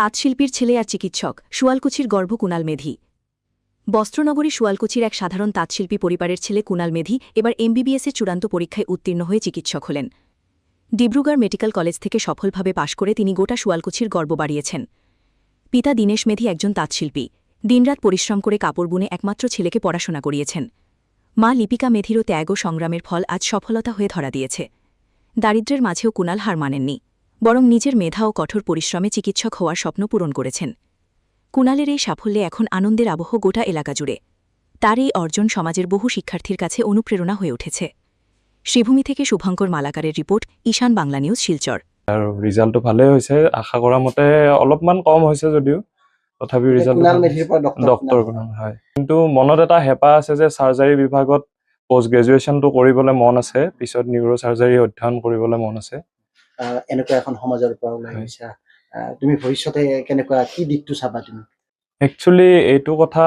তাঁতশিল্পীর ছেলে আর চিকিৎসক শুয়ালকুচির গর্ভ কুণাল মেধি। বস্ত্রনগরী শুয়ালকুচির এক সাধারণ তাঁতশিল্পী পরিবারের ছেলে কুণাল মেধি এবার এমবিবিএসের চূড়ান্ত পরীক্ষায় উত্তীর্ণ হয়ে চিকিৎসক হলেন। ডিব্রুগড় মেডিকেল কলেজ থেকে সফলভাবে পাশ করে তিনি গোটা শুয়ালকুচির গর্ব বাড়িয়েছেন। পিতা দীনেশ মেধি একজন তাঁতশিল্পী, দিনরাত পরিশ্রম করে কাপড় বুনে একমাত্র ছেলেকে পড়াশোনা করিয়েছেন। মা লিপিকা মেধিরও ত্যাগ ও সংগ্রামের ফল আজ সফলতা হয়ে ধরা দিয়েছে। দারিদ্র্যের মাঝেও কুণাল হার মানেননি, বরং নিজের মেধা ও কঠোর পরিশ্রমে চিকিৎসক হওয়ার স্বপ্ন পূরণ করেছেন। কুণালের এই সাফল্যে এখন আনন্দের আবহ গোটা এলাকা জুড়ে। তার এই অর্জন সমাজের বহু শিক্ষার্থীর কাছে অনুপ্রেরণা হয়ে উঠেছে। শ্রীভূমি থেকে শুভঙ্কর মালাকারের রিপোর্ট, ঈশান বাংলা নিউজ, শিলচর। আৰু ৰিজাল্টটো ভালেই হৈছে, আশা কৰা মতে অলপমান কম হৈছে যদিও তথাপিও ৰিজাল্টটো ডক্টৰ হয়। কিন্তু মনত এটা হেঁপাহ আছে যে চাৰ্জাৰী বিভাগত পোষ্ট গ্ৰেজুৱেশ্যনটো কৰিবলৈ মন আছে, পিছত নিউৰো চাৰ্জাৰী অধ্যয়ন কৰিবলৈ মন আছে। এনেকুৱা এখন সমাজৰ পৰা ওলাই আহিছা, তুমি ভৱিষ্যতে কেনেকুৱা কি দিশটো চাবা তুমি? একচুৱেলি এইটো কথা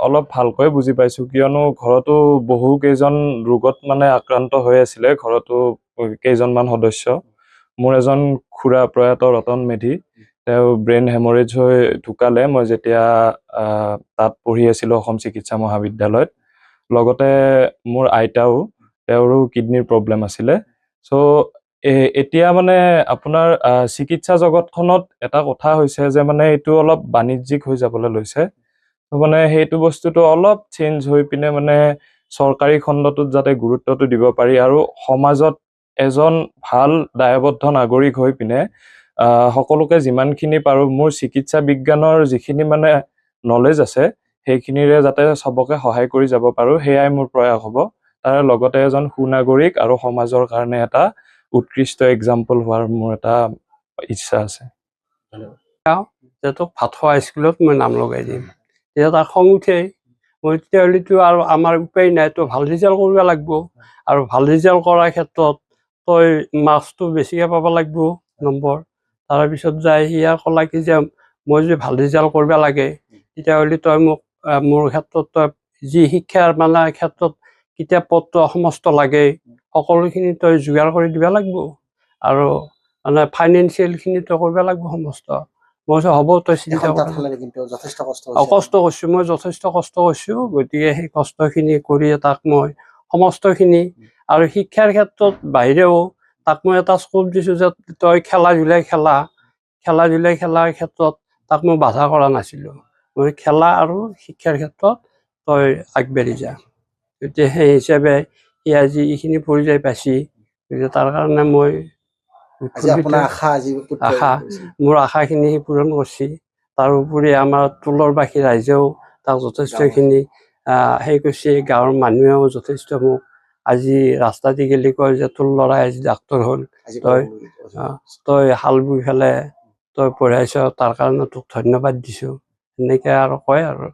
অলপ ভালকৈ বুজি পাইছোঁ, কিয়নো ঘৰতো বহু কেইজন ৰোগত আক্ৰান্ত হৈ আছিলে, ঘৰতো কেইজনমান সদস্য। মোৰ এজন খুৰা প্ৰয়াত ৰতন মেধি, তেওঁ ব্ৰেইন হেমৰেজ হৈ ঢুকালে মই যেতিয়া তাত পঢ়ি আছিলোঁ অসম চিকিৎসা মহাবিদ্যালয়ত। লগতে মোৰ আইতাও, তেওঁৰো কিডনিৰ প্ৰব্লেম আছিলে। চ' এতিয়া আপোনাৰ চিকিৎসা জগতখনত এটা কথা হৈছে যে এইটো অলপ বাণিজ্যিক হৈ যাবলৈ লৈছে। ত' সেইটো বস্তুটো অলপ চেঞ্জ হৈ পিনে চৰকাৰী খণ্ডটোত যাতে গুৰুত্বটো দিব পাৰি আৰু সমাজত এজন ভাল দায়বদ্ধ নাগৰিক হৈ পিনে সকলোকে যিমানখিনি পাৰোঁ মোৰ চিকিৎসা বিজ্ঞানৰ যিখিনি নলেজ আছে সেইখিনিৰে যাতে চবকে সহায় কৰি যাব পাৰোঁ, সেয়াই মোৰ প্ৰয়াস হ'ব। তাৰ লগতে এজন সুনাগৰিক আৰু সমাজৰ কাৰণে এটা উৎকৃষ্ট এক্সাম্পল হোৱাৰ মোৰ এটা ইচ্ছা আছে। ভাতখোৱা স্কুলত মই নাম লগাই দিম। তেতিয়া তাৰ খং উঠে, মই তেতিয়াহ'লেতো আৰু আমাৰ উপায় নাই, তই ভাল ৰিজাল্ট কৰিব লাগিব, আৰু ভাল ৰিজাল্ট কৰাৰ ক্ষেত্ৰত তই মাৰ্কছটো বেছিকৈ পাব লাগিব নম্বৰ। তাৰপিছত যাই সি ক'লা কি যে মই যদি ভাল ৰিজাল্ট কৰিব লাগে তেতিয়াহ'লে তই মোক মোৰ ক্ষেত্ৰত তই যি শিক্ষাৰ ক্ষেত্ৰত কিতাপ পত্ৰ সমস্ত লাগে সকলোখিনি তই যোগাৰ কৰি দিব লাগিব, আৰু ফাইনেন্সিয়েলখিনি তই কৰিব লাগিব সমস্ত। মই হ'ব, তই চিন্তা কষ্ট কৰিছোঁ, মই যথেষ্ট কষ্ট কৰিছোঁ। গতিকে সেই কষ্টখিনি কৰি তাক মই সমস্তখিনি, আৰু শিক্ষাৰ ক্ষেত্ৰত বাহিৰেও তাক মই এটা স্কোপ দিছোঁ যে তই খেলা ধূলাই খেলাৰ ক্ষেত্ৰত তাক মই বাধা কৰা নাছিলোঁ। মই খেলা আৰু শিক্ষাৰ ক্ষেত্ৰত তই আগবাঢ়ি যা। গতিকে সেই হিচাপে সি আজি এইখিনি পৰ্যায় পাইছে। গতিকে তাৰ কাৰণে মই মোৰ আশাখিনি সি পূৰণ কৰিছে। তাৰোপৰি আমাৰ তুলৰবাসী ৰাইজেও তাক যথেষ্টখিনি সেই কৰিছে, গাঁৱৰ মানুহেও যথেষ্ট মোক আজি ৰাস্তা দি গেলি কয় যে তোৰ ল'ৰাই আজি ডাক্তৰ হ'ল, তই হাল বই পেলাই তই পঢ়াইছ, তাৰ কাৰণে তোক ধন্যবাদ দিছোঁ, এনেকৈ আৰু কয় আৰু।